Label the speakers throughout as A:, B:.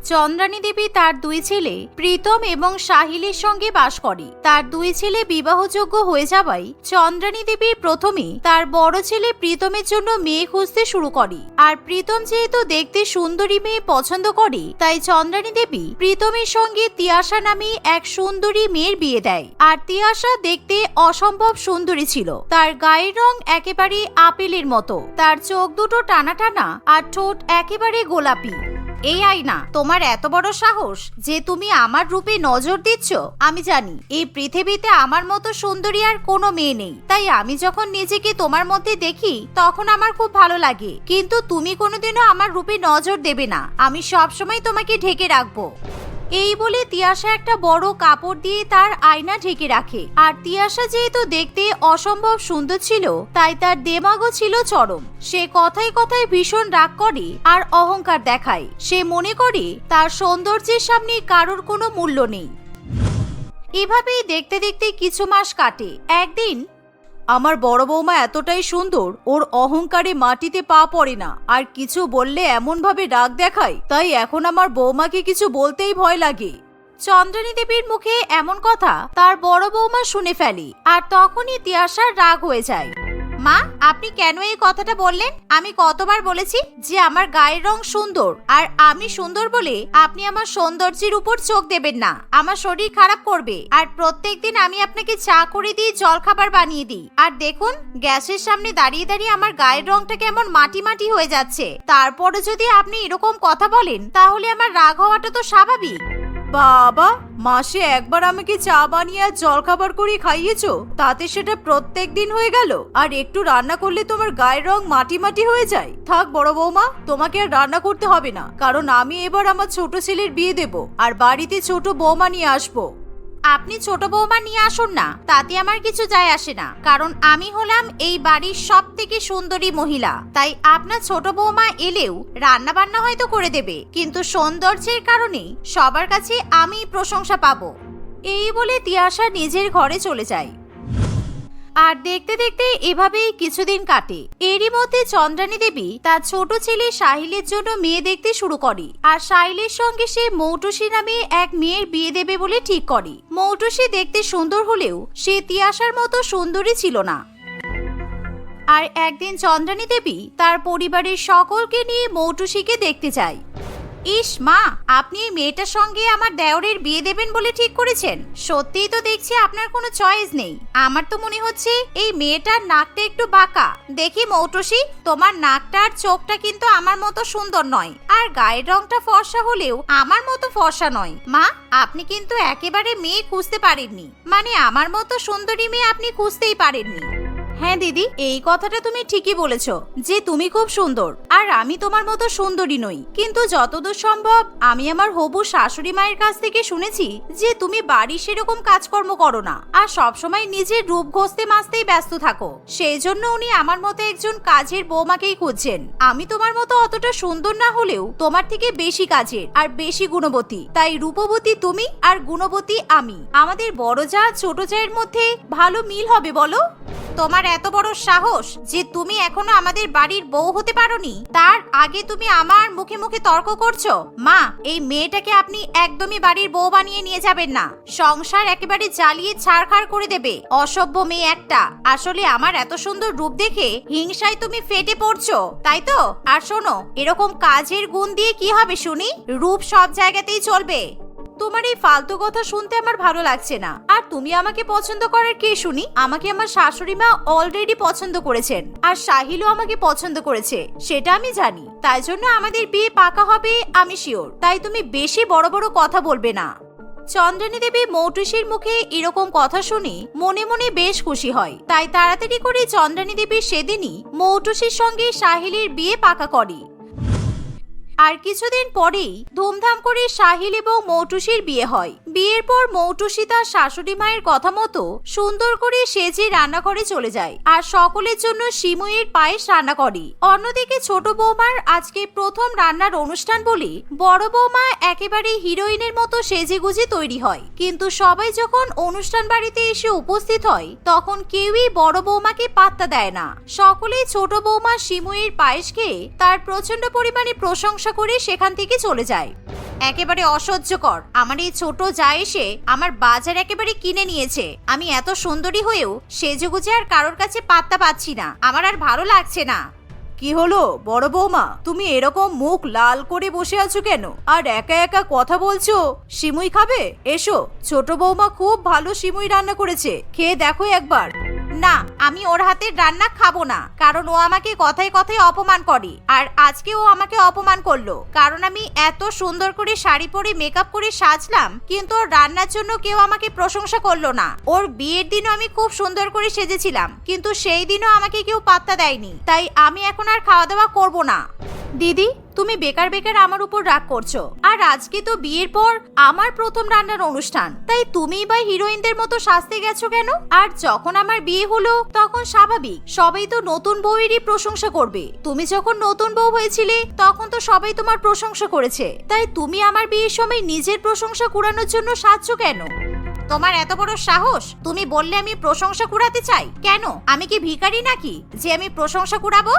A: চন্দ্রানী দেবী তার দুই ছেলে প্রীতম এবং সাহিলের সঙ্গে বাস করে। তার দুই ছেলে বিবাহযোগ্য হয়ে যাওয়ায় চন্দ্রানী দেবী প্রথমে তার বড় ছেলে প্রীতমের জন্য মেয়ে খুঁজতে শুরু করে। আর প্রীতম যেহেতু দেখতে সুন্দরী মেয়ে পছন্দ করে, তাই চন্দ্রানী দেবী প্রীতমের সঙ্গে তিয়াশা নামে এক সুন্দরী মেয়ের বিয়ে দেয়। আর তিয়াশা দেখতে অসম্ভব সুন্দরী ছিল। তার গায়ের রং একেবারে আপেলের মতো, তার চোখ দুটো টানা টানা আর ঠোঁট একেবারে গোলাপি। এই আয়না, তোমার এত বড় সাহস যে তুমি আমার রূপে নজর দিচ্ছ? আমি জানি এই পৃথিবীতে আমার মতো সুন্দরী আর কোনো মেয়ে নেই, তাই আমি যখন নিজেকে তোমার মধ্যে দেখি তখন আমার খুব ভালো লাগে। কিন্তু তুমি কোনোদিনও আমার রূপে নজর দেবে না, আমি সবসময় তোমাকে ঢেকে রাখবো। এই বলে তিয়াশা একটা বড় কাপড় দিয়ে তার আয়না ঢেকে রাখে। আর তিয়াশা যেহেতু দেখতে অসম্ভব সুন্দর ছিল, তাই তার দেমাগও ছিল চরম। সে কথায় কথায় ভীষণ রাগ করে আর অহংকার দেখায়। সে মনে করে তার সৌন্দর্যের সামনে কারোর কোনো মূল্য নেই। এভাবেই দেখতে দেখতে কিছু মাস কাটে। একদিন, আমার বড় বৌমা এতটাই সুন্দর, ওর অহংকারে মাটিতে পা পড়ে না, আর কিছু বললে এমন ভাবে রাগ দেখায়, তাই এখন আমার বৌমাকে কিছু বলতেই ভয় লাগে। চন্দ্রানী দেবীর মুখে এমন কথা তার বড় বৌমা শুনে ফেলে, আর তখনই তিয়াশার রাগ হয়ে যায়। মা, আপনি কেন এই কথাটা বললেন? আমি কতবার বলেছি যে আমার গায়ের রং সুন্দর, আর আমি সুন্দর বলে আপনি আমার সৌন্দর্যের উপর চোখ দেবেন না। আমার শরীর খারাপ করবে। আর প্রত্যেকদিন আমি আপনাকে চা করে দিই, জল খাবার বানিয়ে দিই, আর দেখুন গ্যাসের সামনে দাঁড়িয়ে দাঁড়িয়ে আমার গায়ের রংটা কেমন মাটি মাটি হয়ে যাচ্ছে। তারপরে যদি আপনি এরকম কথা বলেন, তাহলে আমার রাগ হওয়াটা তো স্বাভাবিক। বাবা, মাসে একবার আমাকে চা বানিয়ে আর জলখাবার করে খাইয়েছো, তাতে সেটা প্রত্যেক দিন হয়ে গেল। আর একটু রান্না করলে তোমার গায়ের রং মাটি মাটি হয়ে যায়। থাক বড় বৌমা, তোমাকে আর রান্না করতে হবে না, কারণ আমি এবার আমার ছোট ছেলের বিয়ে দেব, আর বাড়িতে ছোট বৌমা নিয়ে আসবো। আপনি ছোট বৌমা নিয়ে আসুন না, তাতে আমার কিছু যায় আসে না, কারণ আমি হলাম এই বাড়ির সব থেকে সুন্দরী মহিলা। তাই আপনার ছোট বৌমা এলেও রান্না বান্না হয়তো করে দেবে, কিন্তু সৌন্দর্যের কারণে সবার কাছে আমি প্রশংসা পাবো। এই বলে তিয়াশা নিজের ঘরে চলে যায়। আর দেখতে দেখতে এভাবেই কিছুদিন কাটে। এরই মধ্যে চন্দ্রানী দেবী তার ছোট ছেলে সাহিলের জন্য মেয়ে দেখতে শুরু করে। আর সাহিলের সঙ্গে সে মৌটুসী নামে এক মেয়ের বিয়ে দেবে বলে ঠিক করে। মৌটুসী দেখতে সুন্দর হলেও সে তিয়াশার মতো সুন্দরী ছিল না। আর একদিন চন্দ্রানী দেবী তার পরিবারের সকলকে নিয়ে মৌটুসীকে দেখতে যায়। ইস মা, আপনি এই মেয়েটার সঙ্গে আমার দেওরের বিয়ে দেবেন বলে ঠিক করেছেন? সত্যিই তো দেখছি আপনার কোনো চয়েস নেই। আমার তো মনে হচ্ছে এই মেয়েটার নাকটা একটু বাঁকা। দেখি মৌটুসী, তোমার নাকটা আর চোখটা কিন্তু আমার মতো সুন্দর নয়, আর গায়ের রংটা ফর্সা হলেও আমার মতো ফর্সা নয়। মা, আপনি কিন্তু একেবারে মেয়ে খুঁজতে পারেননি, মানে আমার মতো সুন্দরী মেয়ে আপনি খুঁজতেই পারেননি। হ্যাঁ দিদি, এই কথাটা তুমি ঠিকই বলেছ যে তুমি খুব সুন্দর, আর আমি তোমার মতো সুন্দরী নই। কিন্তু যতদূর সম্ভব আমি আমার হবু শাশুড়ি মায়ের কাছ থেকে শুনেছি যে তুমি বাড়ির সেরকম কাজকর্ম করো না, আর সবসময় নিজের রূপ ঘষতে মাজতেই ব্যস্ত থাকো। সেই জন্য উনি আমার মতো একজন কাজের বৌমাকেই খুঁজছেন। আমি তোমার মতো অতটা সুন্দর না হলেও তোমার থেকে বেশি কাজের আর বেশি গুণবতী। তাই রূপবতী তুমি আর গুণবতী আমি। আমাদের বড় যা ছোট জায়ের মধ্যে ভালো মিল হবে বলো? তোমার এত বড় সাহস যে তুমি এখনো আমাদের বাড়ির বউ হতে পারোনি, তার আগে তুমি আমার মুখে মুখে তর্ক করছো? মা, এই মেয়েটাকে আপনি একদমই বাড়ির বউ বানিয়ে নিয়ে যাবেন না। সংসার একেবারে জ্বালিয়ে ছাড়খাড় করে দেবে। অসভ্য মেয়ে একটা। আসলে আমার এত সুন্দর রূপ দেখে হিংসায় তুমি ফেটে পড়ছো, তাই তো? আর শোনো, এরকম কাজের গুণ দিয়ে কি হবে শুনি? রূপ সব জায়গাতেই চলবে। তোমার এই ফালতু কথা শুনতে আমার ভালো লাগছে না। আর তুমি আমাকে পছন্দ করার কে শুনি? আমাকে আমার শাশুড়ি মা অলরেডি পছন্দ করেছেন, আর সাহিলও আমাকে পছন্দ করেছে, সেটা আমি জানি। তাই জন্য আমাদের বিয়ে পাকা হবে আমি শিওর। তাই তুমি বেশি বড় বড় কথা বলবে না। চন্দ্রানী দেবী মৌটুসীর মুখে এরকম কথা শুনে মনে মনে বেশ খুশি হয়। তাই তাড়াতাড়ি করে চন্দ্রানী দেবী সেদিনই মৌটুসীর সঙ্গে সাহিলের বিয়ে পাকা করে। আর কিছুদিন পরেই ধুমধাম করে সাহিল এবং মৌটুসীর বিয়ে হয়। বিয়ের পর মৌটুসী তার শাশুড়ি মায়ের কথা মতো সুন্দর করে সেজে রান্নাঘরে চলে যায়, আর সকলের জন্য সিমুইয়ের পায়েস রান্না করে। অন্যদিকে ছোট বৌমার আজকে প্রথম রান্নার অনুষ্ঠান বলে বড় বৌমা একেবারে হিরোইনের মতো সেজেগুজে তৈরি হয়। কিন্তু সবাই যখন অনুষ্ঠান বাড়িতে এসে উপস্থিত হয়, তখন কেউই বড় বৌমাকে পাত্তা দেয় না। সকলেই ছোট বৌমা সিমুইয়ের পায়েস খেয়ে তার প্রচন্ড পরিমাণে প্রশংসা করে সেখান থেকে চলে যায়। একেবারে অসহ্যকর। আমার এই ছোট যা এসে আমার বাজার একেবারে কিনে নিয়েছে। আমি এত সুন্দরী হয়েও সেজেগুজে আর কারোর কাছে পাত্তা পাচ্ছি না। আমার আর ভালো লাগছে না। কি হলো বড় বৌমা, তুমি এরকম মুখ লাল করে বসে আছো কেন আর একা একা কথা বলছো? সিমুই খাবে? এসো, ছোট বৌমা খুব ভালো সিমুই রান্না করেছে, খেয়ে দেখো একবার। না, আমি ওর হাতের রান্না খাবো না, কারণ ও আমাকে কথায় কথায় অপমান করে। আর আজকে ও আমাকে অপমান করলো কারণ আমি এত সুন্দর করে শাড়ি পরে মেকআপ করে সাজলাম, কিন্তু ওর রান্নার জন্য কেউ আমাকে প্রশংসা করলো না। ওর বিয়ের দিনও আমি খুব সুন্দর করে সেজেছিলাম, কিন্তু সেই দিনও আমাকে কেউ পাত্তা দেয়নি। তাই আমি এখন আর খাওয়া দাওয়া করবো না। দিদি, তুমি বেকার বেকার আমার উপর রাগ করছো। আর আজকে তো বিয়ের পর আমার প্রথম রান্নার অনুষ্ঠান, তাই তুমিই বা হিরোইনদের মতো সাজতে গেছো কেন? আর যখন আমার বিয়ে হলো তখন স্বাভাবিক সবাই তো নতুন বউয়েরই প্রশংসা করবে। তুমি যখন নতুন বউ হয়েছিলে তখন তো সবাই তোমার প্রশংসা করেছে, তাই তুমি আমার বিয়ের সময় নিজের প্রশংসা কুড়ানোর জন্য সাজছো কেন? তোমার এত বড় সাহস, তুমি বললে আমি প্রশংসা কুড়াতে চাই? কেন, আমি কি ভিখারি নাকি যে আমি প্রশংসা কুড়াবো?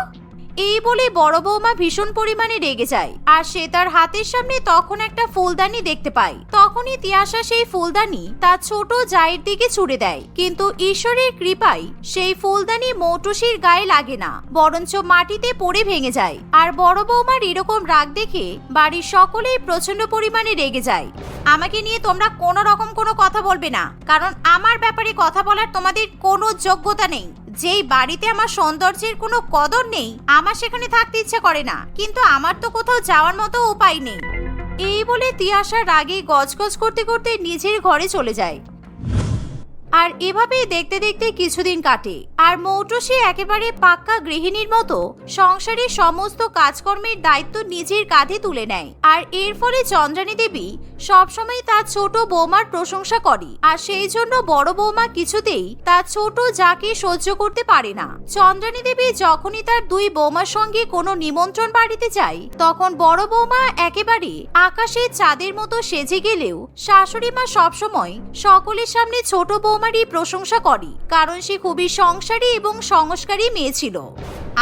A: এই বলে বড় বৌমা ভীষণ পরিমাণে রেগে যায় আর সে তার হাতের সামনে তখন একটা ফুলদানি দেখতে পায়। তখনই তিয়াশা সেই ফুলদানি তার ছোট জায়ের দিকে ছুড়ে দেয়, কিন্তু ঈশ্বরের কৃপায় সেই ফুলদানি মৌটুসির গায়ে লাগে না, বরঞ্চ মাটিতে পড়ে ভেঙে যায়। আর বড় বৌমার এরকম রাগ দেখে বাড়ির সকলেই প্রচন্ড পরিমাণে রেগে যায়। আমাকে নিয়ে তোমরা কোনো রকম কোনো কথা বলবে না, কারণ আমার ব্যাপারে কথা বলার তোমাদের কোনো যোগ্যতা নেই। যেই বাড়িতে আমার সৌন্দর্যের কোনো কদর নেই, আমার সেখানে থাকতে ইচ্ছে করে না, কিন্তু আমার তো কোথাও যাওয়ার মতো উপায় নেই। এই বলে তিয়াশা রাগে গজগজ করতে করতে নিজের ঘরে চলে যায়। আর এভাবেই দেখতে দেখতে কিছুদিন কাটে আর মৌটুসি একেবারে পাক্কা গৃহিণীর মতো সংসারের সমস্ত কাজকর্মের দায়িত্ব নিজের কাঁধে তুলে নেয়। আর এর ফলে চন্দ্রানী দেবী সবসময় তার ছোট বৌমার প্রশংসা করে, আর সেই জন্য বড় বৌমা কিছুতেই তার ছোট যাকে সহ্য করতে পারে না। চন্দ্রানী দেবী যখনই তার দুই বৌমার সঙ্গে কোনো নিমন্ত্রণ বাড়িতে যায়, তখন বড় বৌমা একেবারে আকাশের চাঁদের মতো সেজে গেলেও শাশুড়ি মা সবসময় সকলের সামনে ছোট বৌমারই প্রশংসা করে, কারণ সে খুবই সংসারী এবং সংস্কারী মেয়ে ছিল।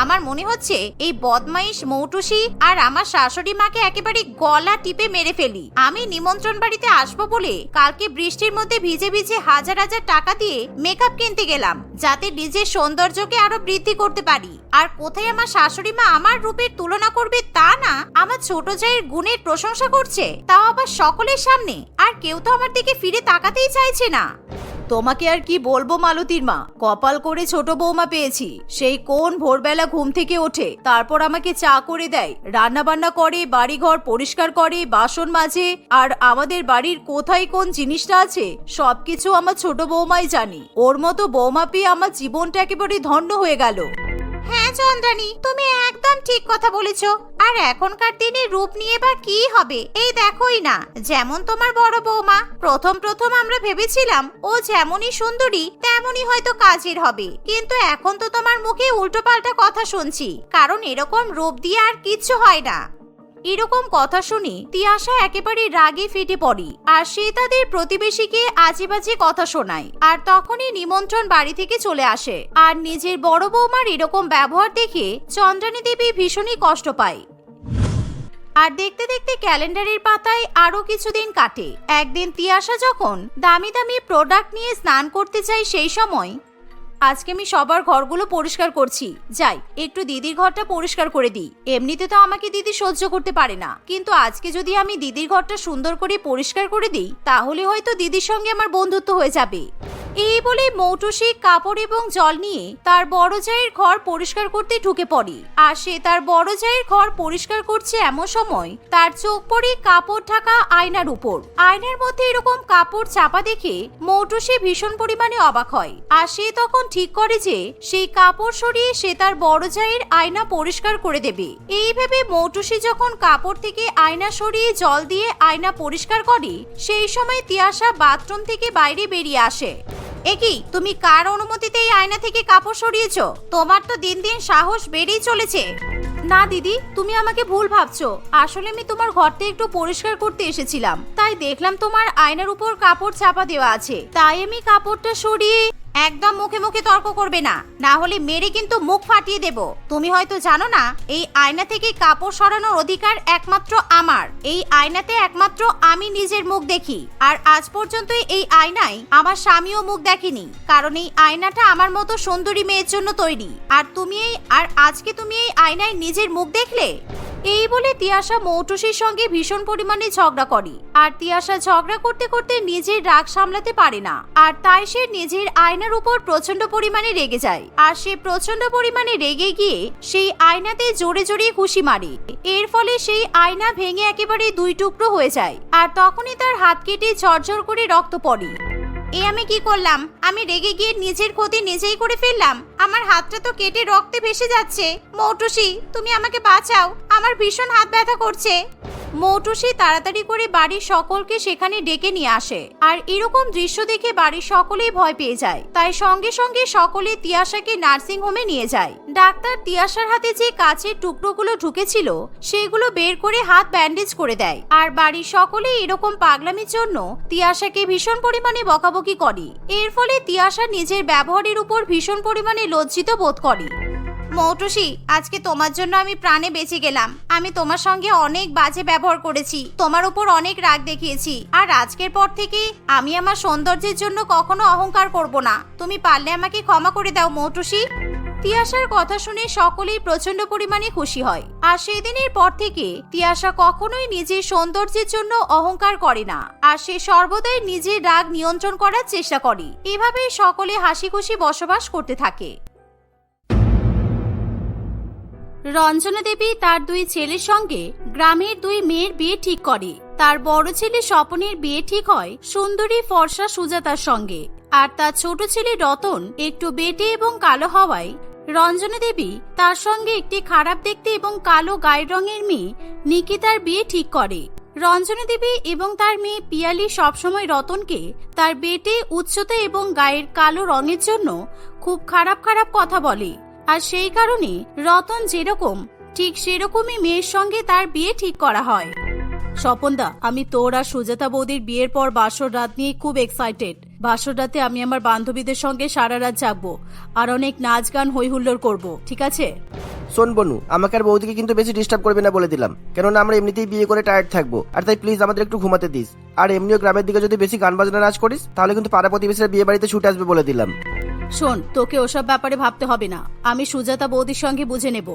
A: আমার মনে হচ্ছে এই বদমাইশ মৌটুসি আর আমার শাশুড়ি মাকে একেবারে গলা টিপে মেরে ফেলি। আমি নিমন্ত্রণ বাড়িতে আসবো বলে কালকে বৃষ্টির মধ্যে ভিজে ভিজে হাজার হাজার টাকা দিয়ে মেকআপ কিনতে গেলাম, যাতে নিজের সৌন্দর্যকে আরো বৃদ্ধি করতে পারি। আর কোথায় আমার শাশুড়ি মা আমার রূপের তুলনা করবে তা না, আমার ছোট জায়ের গুণের প্রশংসা করছে, তাও আবার সকলের সামনে। আর কেউ তো আমার দিকে ফিরে তাকাতেই চাইছে না। তোমাকে আর কি বলবো মালতীর মা, কপাল করে ছোট বৌমা পেয়েছি। সেই কোন ভোরবেলা ঘুম থেকে ওঠে, তারপর আমাকে চা করে দেয়, রান্না বান্না করে, বাড়িঘর পরিষ্কার করে, বাসন মাজে, আর আমাদের বাড়ির কোথায় কোন জিনিসটা আছে সবকিছু আমার ছোট বৌমাই জানি। ওর মতো বৌমা পেয়ে আমার জীবনটা একেবারে ধন্য হয়ে গেল। হ্যাঁ চন্দ্রানী, তুমি একদম ঠিক কথা বলেছো। আর এখনকার দিনে রূপ নিয়ে বা কি হবে, এই দেখোই না, যেমন তোমার বড় বৌমা। প্রথম প্রথম আমরা ভেবেছিলাম ও যেমনই সুন্দরী তেমনই হয়তো কাজের হবে, কিন্তু এখন তো তোমার মুখে উল্টোপাল্টা কথা শুনছি, কারণ এরকম রূপ দিয়ে আর কিচ্ছু হয় না। এরকম কথা শুনে তিয়াশা একেবারে রাগে ফেটে পড়ে আর সে তাদের প্রতিবেশীকে আজে বাজে কথা শোনায়। আর তখনই নিমন্ত্রণ বাড়ি থেকে চলে আসে। আর নিজের বড় বৌমার এরকম ব্যবহার দেখে চন্দ্রানী দেবী ভীষণই কষ্ট পায়। আর দেখতে দেখতে ক্যালেন্ডারের পাতায় আরো কিছুদিন কাটে। একদিন তিয়াশা যখন দামি দামি প্রোডাক্ট নিয়ে স্নান করতে যায়, সেই সময় আজকে আমি সবার ঘরগুলো পরিষ্কার করছি, যাই একটু দিদির ঘরটা পরিষ্কার করে দিই। এমনিতে তো আমাকে দিদি সহ্য করতে পারে না, কিন্তু আজকে যদি আমি দিদির ঘরটা সুন্দর করে পরিষ্কার করে দিই, তাহলে হয়তো দিদির সঙ্গে আমার বন্ধুত্ব হয়ে যাবে। এই বলে মৌটুসি কাপড় এবং জল নিয়ে তার বড় জায়ের ঘর পরিষ্কার করতে ঢুকে পড়ে। আর সে তার বড় জায়ের ঘর পরিষ্কার করছে, এমন সময় তার চোখ পড়ে কাপড় ঢাকা আয়নার উপর। আয়নার মধ্যে এরকম কাপড় চাপা দেখে মৌটুসি ভীষণ পরিমাণে অবাক হয়। আর সে তখন ঠিক করে যে সেই কাপড় সরিয়ে সে তার বড় জায়ের আয়না পরিষ্কার করে দেবে। এই ভেবে মৌটুসি যখন কাপড় থেকে আয়না সরিয়ে জল দিয়ে আয়না পরিষ্কার করে, সেই সময় তিয়াশা বাথরুম থেকে বাইরে বেরিয়ে আসে। একি, তুমি কার অনুমতিতে এই আয়না থেকে কাপড় সরিয়েছো? তোমার তো দিন দিন সাহস বেড়েই চলেছে। না দিদি, তুমি আমাকে ভুল ভাবছো। আসলে আমি তোমার ঘরটা একটু পরিষ্কার করতে এসেছিলাম, তাই দেখলাম তোমার আয়নার উপর কাপড় চাপা দেওয়া আছে, তাই আমি কাপড়টা সরিয়ে। একদম মুখে মুখে তর্ক করবে না, না হলে মেরে কিন্তু মুখ ফাটিয়ে দেব। তুমি হয়তো জানো না, এই আয়না থেকে কাপড় সরানোর অধিকার একমাত্র আমার। এই আয়নাতে একমাত্র আমি নিজের মুখ দেখি, আর আজ পর্যন্ত এই আয়নায় আমার স্বামীও মুখ দেখেনি, কারণ এই আয়নাটা আমার মতো সুন্দরী মেয়ের জন্য তৈরি। আর আজকে তুমি এই আয়নায় নিজের মুখ দেখলে। এই বলে তিয়াশা মৌটুসির সঙ্গে ভীষণ পরিমাণে ঝগড়া করে, আর তিয়াশা ঝগড়া করতে করতে নিজের রাগ সামলাতে পারে না, আর তাই সে নিজের আয়নার উপর প্রচন্ড পরিমাণে রেগে যায়। আর সে প্রচন্ড পরিমাণে রেগে গিয়ে সেই আয়নাতে জোরে জোরে ঘুষি মারে। এর ফলে সেই আয়না ভেঙে একেবারে দুই টুকরো হয়ে যায়, আর তখনই তার হাত কেটে ঝরঝর করে রক্ত পড়ে। আমি কি করলাম? আমি রেগে গিয়ে নিজের ক্ষতি নিজেই করে ফেললাম। আমার হাতটা তো কেটে রক্তে ভেসে যাচ্ছে। মৌটুসি, তুমি আমাকে বাঁচাও, আমার ভীষণ হাত ব্যথা করছে। মৌটুসি তাড়াতাড়ি করে বাড়ির সকলকে সেখানে ডেকে নিয়ে আসে, আর এরকম দৃশ্য দেখে বাড়ির সকলেই ভয় পেয়ে যায়। তাই সঙ্গে সঙ্গে সকলে তিয়াশাকে নার্সিং হোমে নিয়ে যায়। ডাক্তার তিয়াশার হাতে যে কাচের টুকরোগুলো ঢুকেছিল সেগুলো বের করে হাত ব্যান্ডেজ করে দেয়, আর বাড়ির সকলেই এরকম পাগলামির জন্য তিয়াশাকে ভীষণ পরিমাণে বকাবকি করে। এর ফলে তিয়াশা নিজের ব্যবহারের উপর ভীষণ পরিমাণে লজ্জিত বোধ করে। মৌটুসি, আজকে তোমার জন্য আমি প্রাণে বেঁচে গেলাম। আমি তোমার সঙ্গে অনেক বাজে ব্যবহার করেছি, তোমার উপর অনেক রাগ দেখিয়েছি, আর আজকের পর থেকে আমি আমার সৌন্দর্যের জন্য কখনো অহংকার করব না। তুমি পারলে আমাকে ক্ষমা করে দাও মৌটুসি। তিয়াশার কথা শুনে সকলেই প্রচন্ড পরিমাণে খুশি হয়, আর সেদিনের পর থেকে তিয়াশা কখনোই নিজের সৌন্দর্যের জন্য অহংকার করে না, আর সে সর্বদাই নিজের রাগ নিয়ন্ত্রণ করার চেষ্টা করে। এভাবেই সকলে হাসি খুশি বসবাস করতে থাকে। রঞ্জনা দেবী তার দুই ছেলের সঙ্গে গ্রামের দুই মেয়ের বিয়ে ঠিক করে। তার বড় ছেলে স্বপনের বিয়ে ঠিক হয় সুন্দরী ফর্সা সুজাতার সঙ্গে, আর তার ছোট ছেলে রতন একটু বেটে এবং কালো হওয়ায় রঞ্জনা দেবী তার সঙ্গে একটি খারাপ দেখতে এবং কালো গায়ের রঙের মেয়ে নিকিতার বিয়ে ঠিক করে। রঞ্জনা দেবী এবং তার মেয়ে পিয়ালি সবসময় রতনকে তার বেটে, উচ্চতা এবং গায়ের কালো রঙের জন্য খুব খারাপ খারাপ কথা বলে, আর সেই কারণে রতন যেরকম ঠিক সেরকমই মেয়ের সঙ্গে তার বিয়ে ঠিক করা হয়। স্বপনদা, আমি তোর আর সুজাতা বৌদির বিয়ের পর বাসর রাত নিয়ে খুব এক্সাইটেড। বাসর রাতে আমি আমার বান্ধবীদের সঙ্গে সারা রাত জাগবো, আর অনেক নাচ গান হই হুল্লোড় করবো, ঠিক আছে?
B: শোন বনু, আমাকে আর বৌদিকে কিন্তু বেশি ডিস্টার্ব করবে না বলে দিলাম, কেননা আমরা এমনিতেই বিয়ে করে টায়ার্ড থাকবো, আর তাই প্লিজ আমাদের একটু ঘুমাতে দিস। আর এমনিও গ্রামের দিকে যদি বেশি গান বাজনা নাচ করিস তাহলে কিন্তু পাড়া প্রতিবেশীরা বিয়ে বাড়িতে ছুটে আসবে বলে দিলাম।
A: শোন, তোকে ওসব ব্যাপারে ভাবতে হবে না, আমি সুজাতা বৌদির সঙ্গে বুঝে নেব।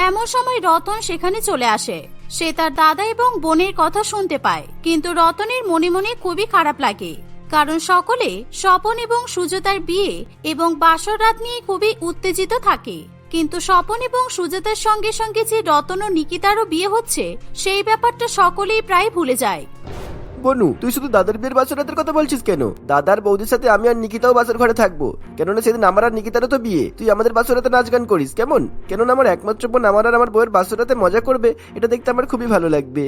A: এমন সময় রতন সেখানে চলে আসে। সে তার দাদা এবং বোনের কথা শুনতে পায়, কিন্তু রতনের মনে মনে খুবই খারাপ লাগে, কারণ সকলে স্বপন এবং সুজাতার বিয়ে এবং বাসর রাত নিয়ে খুবই উত্তেজিত থাকে। কিন্তু স্বপন এবং সুজাতার সঙ্গে সঙ্গে যে রতন ও নিকিতারও বিয়ে হচ্ছে সেই ব্যাপারটা সকলেই প্রায় ভুলে যায়।
B: বনু, তুই শুধু দাদার বিয়ের বাসর রাতের কথা বলছিস কেন? দাদার বৌদির সাথে আমি আর নিকিতাও বাসর ঘরে থাকবো, কেননা সেদিন আমার আর নিকিতারও তো বিয়ে। তুই আমাদের বাসর রাতে নাচ গান করিস কেমন? কেননা আমার একমাত্র বোন আমার আর আমার বউয়ের বাসর রাতে মজা করবে, এটা দেখতে আমার খুবই ভালো লাগবে।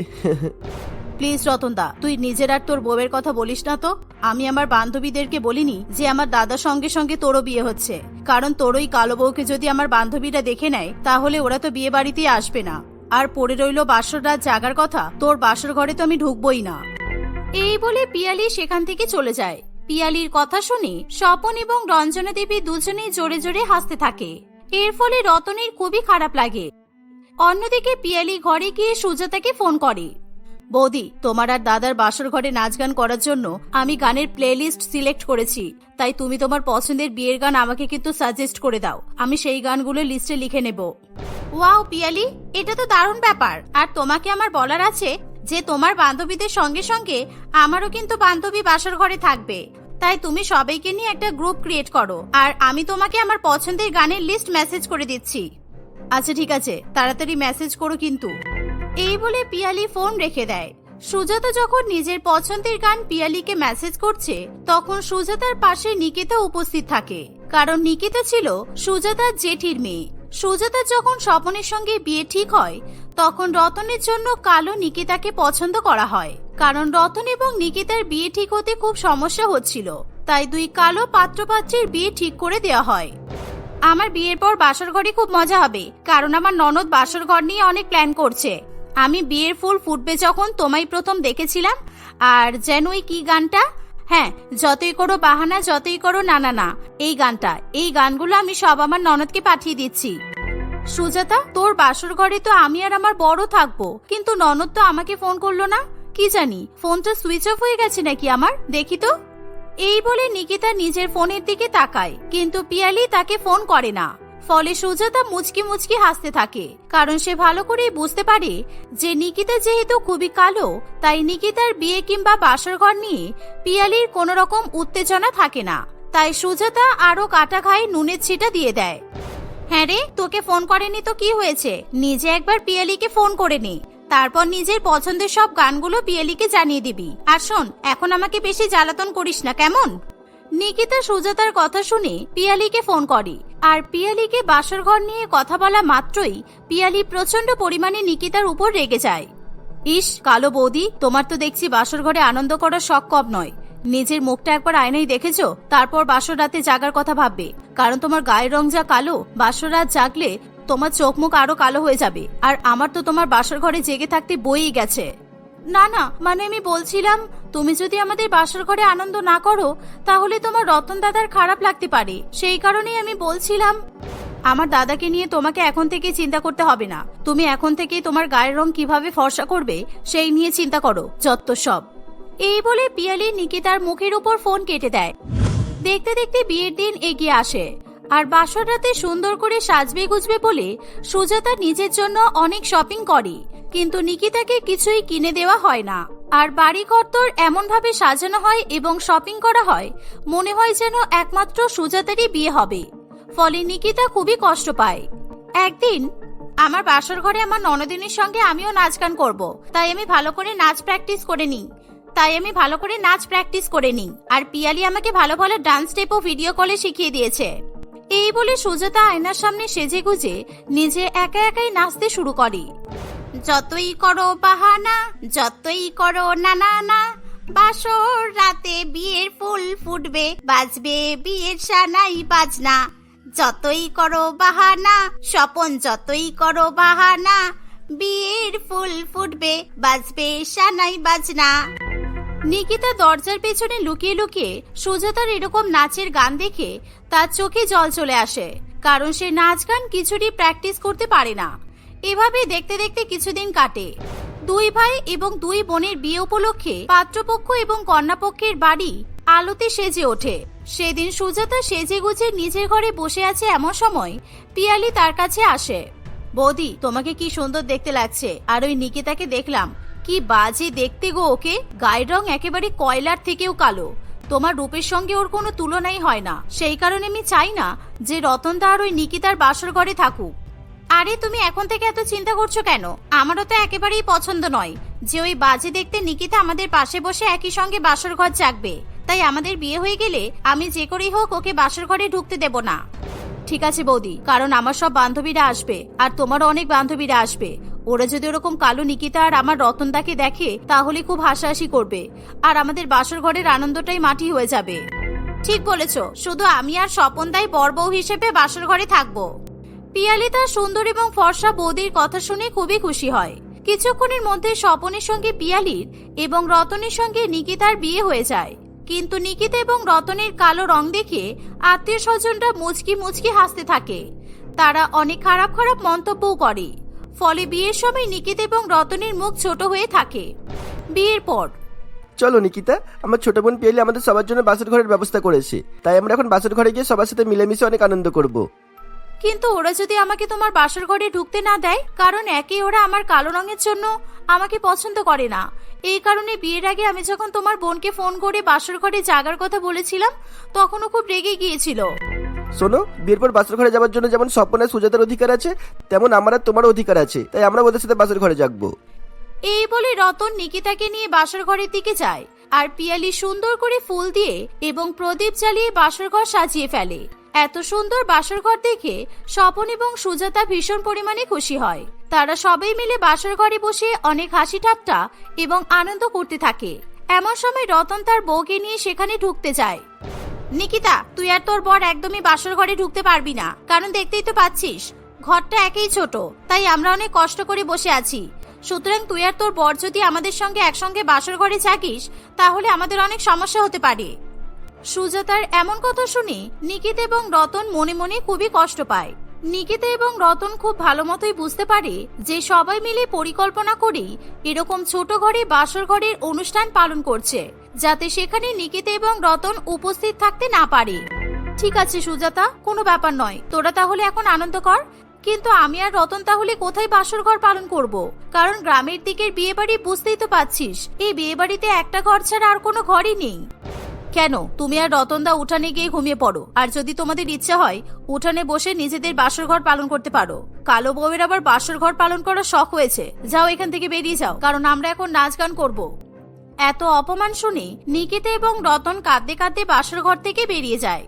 A: প্লিজ রতনদা, তুই নিজের আর তোর বউয়ের কথা বলিস না তো। আমি আমার বান্ধবীদেরকে বলিনি যে আমার দাদার সঙ্গে সঙ্গে তোরও বিয়ে হচ্ছে, কারণ তোর ওই কালো বউকে যদি আমার বান্ধবীরা দেখে নেয় তাহলে ওরা তো বিয়ে বাড়িতেই আসবে না। আর পড়ে রইল বাসর রাত জাগার কথা, তোর বাসর ঘরে তো আমি ঢুকবোই না। এই বলে পিয়ালি সেখান থেকে চলে যায়। পিয়ালির কথা শুনে স্বপন এবং রঞ্জনা দেবী দুজনেই জোরে জোরে হাসতে থাকে। এর ফলে রতনের খুবই খারাপ লাগে। অন্যদিকে পিয়ালি ঘরে গিয়ে সুজাতাকে ফোন করে। বৌদি, তোমার আর দাদার বাসর ঘরে নাচ গান করার জন্য আমি গানের প্লেলিস্ট সিলেক্ট করেছি, তাই তুমি তোমার পছন্দের বিয়ের গান আমাকে কিন্তু সাজেস্ট করে দাও, আমি সেই গানগুলো লিস্টে লিখে নেব। ওয়াও পিয়ালি, এটা তো দারুণ ব্যাপার। আর তোমাকে আমার বলার আছে যে তোমার বান্ধবীদের সঙ্গে সঙ্গে আমারও কিন্তু বান্ধবী বাসর ঘরে থাকবে, তাই তুমি সবাইকে নিয়ে একটা গ্রুপ ক্রিয়েট করো, আর আমি তোমাকে আমার পছন্দের গানের লিস্ট মেসেজ করে দিচ্ছি। আচ্ছা ঠিক আছে, তাড়াতাড়ি মেসেজ করো কিন্তু। এই বলে পিয়ালি ফোন রেখে দেয়। সুজাতা যখন নিজের পছন্দের গান পিয়ালিকে মেসেজ করছে তখন সুজাতার পাশে নিকিতা উপস্থিত থাকে, কারণ নিকিতা ছিল সুজাতার জেঠির মেয়ে। সুজাতার যখন স্বপনের সঙ্গে বিয়ে ঠিক হয় তখন রতনের জন্য কালো নিকিতাকে পছন্দ করা হয়, কারণ রতন এবং নিকিতার বিয়ে ঠিক হতে খুব সমস্যা হচ্ছিল, তাই দুই কালো পাত্রপাত্রীর বিয়ে ঠিক করে দেওয়া হয়। আমার বিয়ের পর বাসর ঘরে খুব মজা হবে, কারণ আমার ননদ বাসর ঘর নিয়ে অনেক প্ল্যান করছে। আমি বিয়ের ফুল ফুটবে যখন তোমায় প্রথম দেখেছিলাম, আর যেন ওই কি গানটা, হ্যাঁ, যতই করো বাহানা, যতই করো না না না, এই গানগুলো আমি সব আমার ননদকে পাঠিয়ে দিচ্ছি। সুজাতা, তোর বাসর ঘরে তো আমি আর আমার বড় থাকবো, কিন্তু ননদ তো আমাকে ফোন করলো না। কি জানি ফোনটা সুইচ অফ হয়ে গেছে নাকি আমার, দেখি তো। এই বলে নিকিতা নিজের ফোনের দিকে তাকায়, কিন্তু পিয়ালি তাকে ফোন করে না। ফলে সুজাতা মুচকি মুচকি হাসতে থাকে, কারণ সে ভালো করেই বুঝতে পারে যে নিকিতা যেহেতু খুবই কালো, তাই নিকিতার বিয়ে কিংবা বাসর ঘর নিয়ে পিয়ালির কোনো রকম উত্তেজনা থাকে না। তাই সুজাতা আরো কাটা খায় নুনের ছিটা দিয়ে দেয়। হ্যাঁ রে, তোকে ফোন করেনি তো কি হয়েছে, নিজে একবার পিয়ালিকে ফোন করে নে, তারপর নিজের পছন্দের সব গানগুলো পিয়ালিকে জানিয়ে দিবি। আর শোন, এখন আমাকে বেশি জ্বালাতন করিস না, কেমন? নিকিতা সুজাতার কথা শুনে পিয়ালিকে ফোন করে, আর পিয়ালিকে বাসর ঘর নিয়ে কথা বলা মাত্রই পিয়ালি প্রচন্ড পরিমাণে নিকিতার উপর রেগে যায়। ইস কালো বৌদি, তোমার তো দেখছি বাসর ঘরে আনন্দ করার শখ কম নয়। নিজের মুখটা একবার আয়নায় দেখেছো, তারপর বাসর রাতে জাগার কথা ভাববে, কারণ তোমার গায়ের রং যা কালো, বাসর রাত জাগলে তোমার চোখ মুখ আরো কালো হয়ে যাবে। আর আমার তো তোমার বাসর ঘরে জেগে থাকতে বইই গেছে। না না, মানে আমি বলছিলাম, তুমি যদি আমাদের বাসর ঘরে আনন্দ না করো, তাহলে তোমার রতন দাদার খারাপ লাগতে পারে, সেই কারণেই আমি বলছিলাম। আমার দাদাকে নিয়ে তোমাকে এখন থেকে চিন্তা করতে হবে না, তুমি এখন থেকে তোমার গায়ের রং কিভাবে ফর্সা করবে সেই নিয়ে চিন্তা করো, যত সব। এই বলে পিয়ালি নিকিতার মুখের উপর ফোন কেটে দেয়। দেখতে দেখতে বিয়ের দিন এগিয়ে আসে, আর বাসর রাতে সুন্দর করে সাজবে গুজবে বলে সুজাতা নিজের জন্য অনেক শপিং করে, কিন্তু নিকিতাকে কিছুই কিনে দেওয়া হয় না। আর বাড়িঘর তোর এমন ভাবে সাজানো হয় এবং শপিং করা হয়, মনে হয় যেন একমাত্র সুজাতারই বিয়ে হবে। ফলে নিকিতা খুবই কষ্ট পায়। একদিন আমার বাসর ঘরে আমার ননদিনীর সঙ্গে আমিও নাচ গান করবো, তাই আমি ভালো করে নাচ প্র্যাকটিস করে নিই। আর পিয়ালি আমাকে ভালো ভালো ডান্স স্টেপও ভিডিও কলে শিখিয়ে দিয়েছে। এই বলে সুজাতা আয়নার সামনে সেজে গুজে নিজে একা একাই নাচতে শুরু করে। যতই করো বাহানা, যতই করো না না না, বাসর রাতে বিয়ের ফুল ফুটবে, বাজবে বিয়ের সানাই বাজনা। যতই করো বাহানা স্বপন, যতই করো বাহানা, বিয়ের ফুল ফুটবে, বাজবে সানাই বাজনা। নিকিতা দরজার পেছনে লুকিয়ে লুকিয়ে সুজাতার এরকম নাচের গান দেখে তার চোখে জল চলে আসে, কারণ সে নাচ গান কিছুরই প্র্যাকটিস করতে পারে না। এভাবে দেখতে দেখতে কিছুদিন কাটে। দুই ভাই এবং দুই বোনের বিয়ে উপলক্ষে পাত্রপক্ষ এবং কন্যাপক্ষের বাড়ি আলোতে সেজে ওঠে। সেদিন সুজাতা সেজে গুজে নিজের ঘরে বসে আছে, এমন সময় পিয়ালি তার কাছে আসে। বৌদি, তোমাকে কি সুন্দর দেখতে লাগছে। আর ওই নিকিতাকে দেখলাম, কি বাজে দেখতে গো ওকে, গায়ের রং একেবারে কয়লার থেকেও কালো। তোমার রূপের সঙ্গে ওর কোনো তুলনাই হয় না, সেই কারণে আমি চাই না যে রতনদা আর ওই নিকিতার বাসর ঘরে থাকুক। আরে তুমি এখন থেকে এত চিন্তা করছো কেন? আমারও তো একেবারেই পছন্দ নয় যে ওই বাজে দেখতে নিকিতা আমাদের পাশে বসে একই সঙ্গে বাসর ঘর জাগবে। তাই আমাদের বিয়ে হয়ে গেলে আমি যে করেই হোক ওকে বাসর ঘরে ঢুকতে দেব না। ঠিক আছে বৌদি, কারণ আমার সব বান্ধবীরা আসবে, আর তোমারও অনেক বান্ধবীরা আসবে। ওরা যদি ওরকম কালো নিকিতা আর আমার রতনদাকে দেখে, তাহলে খুব হাসাহাসি করবে, আর আমাদের বাসর ঘরের আনন্দটাই মাটি হয়ে যাবে। ঠিক বলেছো, শুধু আমি আর স্বপনদাই বর বউ হিসেবে বাসর ঘরে থাকবো। পিয়ালি তার সুন্দর এবং ফর্সা বৌদির কথা শুনে খুবই খুশি হয়। কিছুক্ষণের মধ্যে স্বপনের সঙ্গে পিয়ালির এবং রতনের সঙ্গে নিকিতার বিয়ে হয়ে যায়। কিন্তু নিকিতা এবং রতনের কালো রং দেখে আত্মীয় স্বজনরা মুচকি মুচকি হাসতে থাকে। তারা অনেক খারাপ খারাপ মন্তব্যও করে। ফলে বিয়ের সময় নিকিতা এবং রতনের মুখ ছোট হয়ে থাকে। বিয়ের পর
B: চলো নিকিতা, আমার ছোট বোন পিয়ালি আমাদের সবার জন্য বাসর ঘরের ব্যবস্থা করেছে, তাই আমরা এখন বাসর ঘরে গিয়ে সবার সাথে মিলেমিশে অনেক আনন্দ করব।
A: কিন্তু ওরা যদি আমাকে তোমার বাসর ঘরে ঢুকতে না দেয়, কারণ একে ওরা আমার কালো রঙের জন্য আমাকে পছন্দ করে না। এই কারণে বিয়ের আগে আমি যখন তোমার বোনকে ফোন করে বাসর ঘরে জাগার কথা বলেছিলাম, তখনও খুব রেগে গিয়েছিল।
B: শোনো, বিয়ের পর বাসর ঘরে যাওয়ার জন্য যেমন স্বপন আর সুজাতার অধিকার আছে, তেমন আমার আর তোমার অধিকার আছে, তাই আমরা ওদের সাথে বাসর ঘরে জাগবো।
A: এই বলে রতন নিকিতাকে নিয়ে বাসর ঘরের দিকে যায়, আর পিয়ালি সুন্দর করে ফুল দিয়ে এবং প্রদীপ জ্বালিয়ে বাসর ঘর সাজিয়ে ফেলে। এত সুন্দর বাসর ঘর দেখে স্বপন এবং সুজাতা ভীষণ পরিমাণে খুশি হয়। তারা সবাই মিলে বাসর ঘরে বসে অনেক হাসি ঠাট্টা এবং আনন্দ করতে থাকে। এমন সময় রতন তার বউকে নিয়ে সেখানে ঢুকতে যায়। নিকিতা, তুই আর তোর বর একদমই বাসর ঘরে ঢুকতে পারবি না, কারণ দেখতেই তো পাচ্ছিস ঘরটা একই ছোট, তাই আমরা অনেক কষ্ট করে বসে আছি। সুতরাং তুই আর তোর বর যদি আমাদের সঙ্গে একসঙ্গে বাসর ঘরে থাকিস তাহলে আমাদের অনেক সমস্যা হতে পারে। সুজাতার এমন কথা শুনে নিকিতা এবং রতন মনে মনে খুবই কষ্ট পায়। নিকিতা এবং রতন খুব ভালো মতোই বুঝতে পারে যে সবাই মিলে পরিকল্পনা করে এরকম ছোট ঘরে বাসর ঘরের অনুষ্ঠান পালন করছে, যাতে সেখানে নিকিতা এবং রতন উপস্থিত থাকতে না পারে। ঠিক আছে সুজাতা, কোনো ব্যাপার নয়, তোরা তাহলে এখন আনন্দ কর। কিন্তু আমি আর রতন তাহলে কোথায় বাসর ঘর পালন করব? কারণ গ্রামের দিকের বিয়ে বাড়ি বুঝতেই তো পাচ্ছিস, এই বিয়ে বাড়িতে একটা ঘর ছাড়া আর কোনো ঘরই নেই। কেন, তুমি আর রতনদা উঠানে গিয়ে ঘুমিয়ে পড়ো, আর যদি তোমাদের ইচ্ছা হয় উঠানে বসে নিজেদের বাসর ঘর পালন করতে পারো। কালো বউয়ের আবার বাসর ঘর পালন করার শখ হয়েছে, যাও এখান থেকে বেরিয়ে যাও, কারণ আমরা এখন নাচ গান করবো। এত অপমান শুনে নিকিতা এবং রতন কাঁদতে কাঁদতে বাসর ঘর থেকে বেরিয়ে যায়।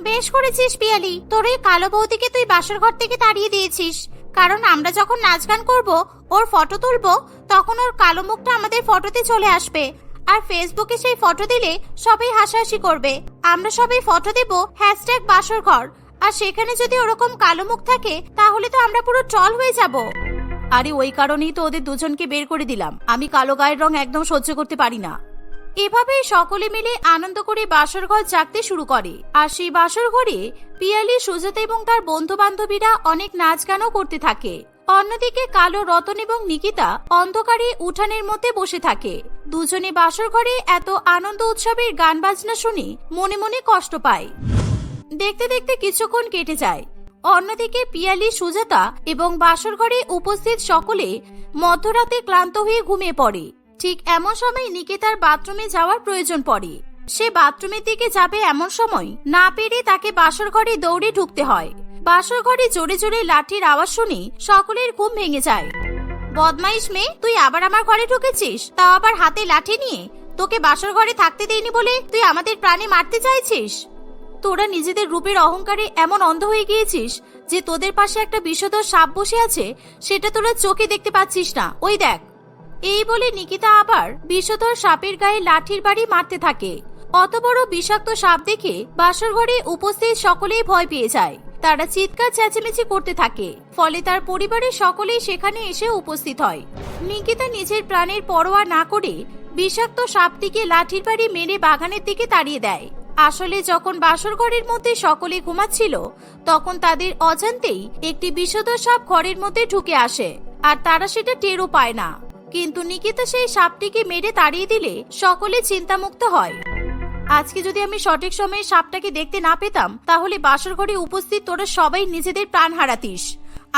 A: বেশ করেছিস পিয়ালি, তোর এই কালো বৌদিকে তুই বাসর ঘর থেকে তাড়িয়ে দিয়েছিস, কারণ আমরা যখন নাচ গান করবো, ওর ফটো তুলবো, তখন ওর কালো মুখটা আমাদের ফটোতে চলে আসবে, আর ফেসবুকে সেই ফটো দিলে সবাই হাসাহাসি করবে। আমরা সবাই ফটো দেব #বাসরঘর, আর সেখানে যদি ওরকম কালো মুখ থাকে তাহলে তো আমরা পুরো ট্রল হয়ে যাব। আরে ওই কারণেই তো ওদের দুজনকে বের করে দিলাম, আমি কালো গায়ের রং একদম সহ্য করতে পারি না। এভাবে সকলে মিলে আনন্দ করে বাসর ঘর জাগতে শুরু করে, আর সেই বাসর ঘরে পিয়ালি, সুজাতা এবং তার বন্ধু বান্ধবীরা অনেক নাচ গানও করতে থাকে। অন্যদিকে কালো, রতন এবং নিকিতা অন্ধকারে উঠানের মধ্যে বসে থাকে। দুজনে বাসর ঘরে এত আনন্দ উৎসবের গান বাজনা শুনে মনে মনে কষ্ট পায়। দেখতে দেখতে কিছুক্ষণ কেটে যায়। অন্যদিকে পিয়ালি, সুজাতা এবং বাসর ঘরে উপস্থিত সকলে মধ্যরাতে ক্লান্ত হয়ে ঘুমিয়ে পড়ে। ঠিক এমন সময় নিকিতার বাথরুমে যাওয়ার প্রয়োজন পড়ে। সে বাথরুমের দিকে যাবে, এমন সময় না পেরে তাকে বাসর ঘরে দৌড়ে ঢুকতে হয়। বাসর ঘরে জোরে জোরে লাঠির আওয়াজ শুনে সকলের ঘুম ভেঙে যায়। বদমাইশ মেয়ে, তুই আবার আমার ঘরে ঢুকেছিস, তাও আবার হাতে লাঠি নিয়ে। তোকে বাসর ঘরে থাকতে দেইনি বলে তুই আমাদের প্রাণে মারতে চাইছিস? তোরা নিজেদের রূপের অহংকারে এমন অন্ধ হয়ে গিয়েছিস যে তোদের পাশে একটা বিষধর সাপ বসে আছে, সেটা তোরা চোখে দেখতে পাচ্ছিস না। ওই দেখ। এই বলে নিকিতা আবার বিষধর সাপের গায়ে লাঠির বাড়ি মারতে থাকে। অত বড় বিষাক্ত সাপ দেখে বাসর ঘরে উপস্থিত সকলেই ভয় পেয়ে যায়। তারা চিৎকার চেঁচামেচি করতে থাকে, ফলে তার পরিবারের সকলেই সেখানে এসে উপস্থিত হয়। নিকিতা নিজের প্রাণের পরোয়া না করে বিষাক্ত সাপটিকে লাঠির বাড়ি মেরে বাগানের দিকে তাড়িয়ে দেয়। আসলে যখন বাসর ঘরের মধ্যে সকলে ঘুমাচ্ছিল, তখন তাদের অজান্তেই একটি বিষধর সাপ ঘরের মধ্যে ঢুকে আসে, আর তারা সেটা টেরও পায় না। কিন্তু নিকিতা সেই সাপটিকে মেরে তাড়িয়ে দিলে সকলে চিন্তামুক্ত হয়। আজকে যদি আমি সঠিক সময়ে সাপটাকে দেখতে না পেতাম, তাহলে বাসর ঘরে উপস্থিত তোরা সবাই নিজেদের প্রাণ হারাতিস।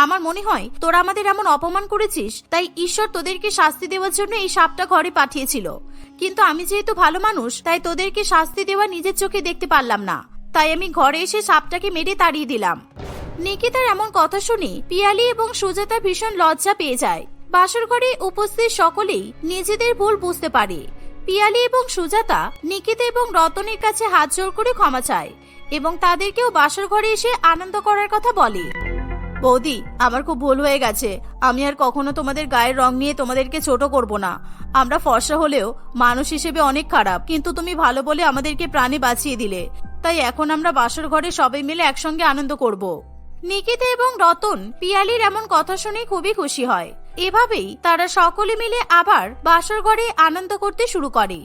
A: আমার মনে হয় তোরা আমাদের এমন অপমান করেছিস, তাই ঈশ্বর তোদেরকে শাস্তি দেওয়ার জন্য এই সাপটা ঘরে পাঠিয়েছিল। কিন্তু আমি যেহেতু ভালো মানুষ, তাই তোদেরকে শাস্তি দেওয়া নিজের চোখে দেখতে পারলাম না, তাই আমি ঘরে এসে সাপটাকে মেরে তাড়িয়ে দিলাম। নিকিতার এমন কথা শুনে পিয়ালি এবং সুজাতা ভীষণ লজ্জা পেয়ে যায়। বাসর ঘরে উপস্থিত সকলেই নিজেদের ভুল বুঝতে পারে। পিয়ালি এবং সুজাতা নিকিতা এবং রতনের কাছে হাত জোড় করে ক্ষমা চায় এবং তাদেরকেও বাসর ঘরে এসে আনন্দ করার কথা বলে। বৌদি, আমার খুব ভুল হয়ে গেছে, আমি আর কখনো তোমাদের গায়ের রং নিয়ে তোমাদেরকে ছোট করব না। আমরা ফর্সা হলেও মানুষ হিসেবে অনেক খারাপ, কিন্তু তুমি ভালো বলে আমাদেরকে প্রাণে বাঁচিয়ে দিলে, তাই এখন আমরা বাসর ঘরে সবাই মিলে একসঙ্গে আনন্দ করব। নিকিতা এবং রতন পিয়ালির এমন কথা শুনে খুবই খুশি হয়। এভাবেই তারা সকলে মিলে আবার বাসর ঘরে আনন্দ করতে শুরু করে।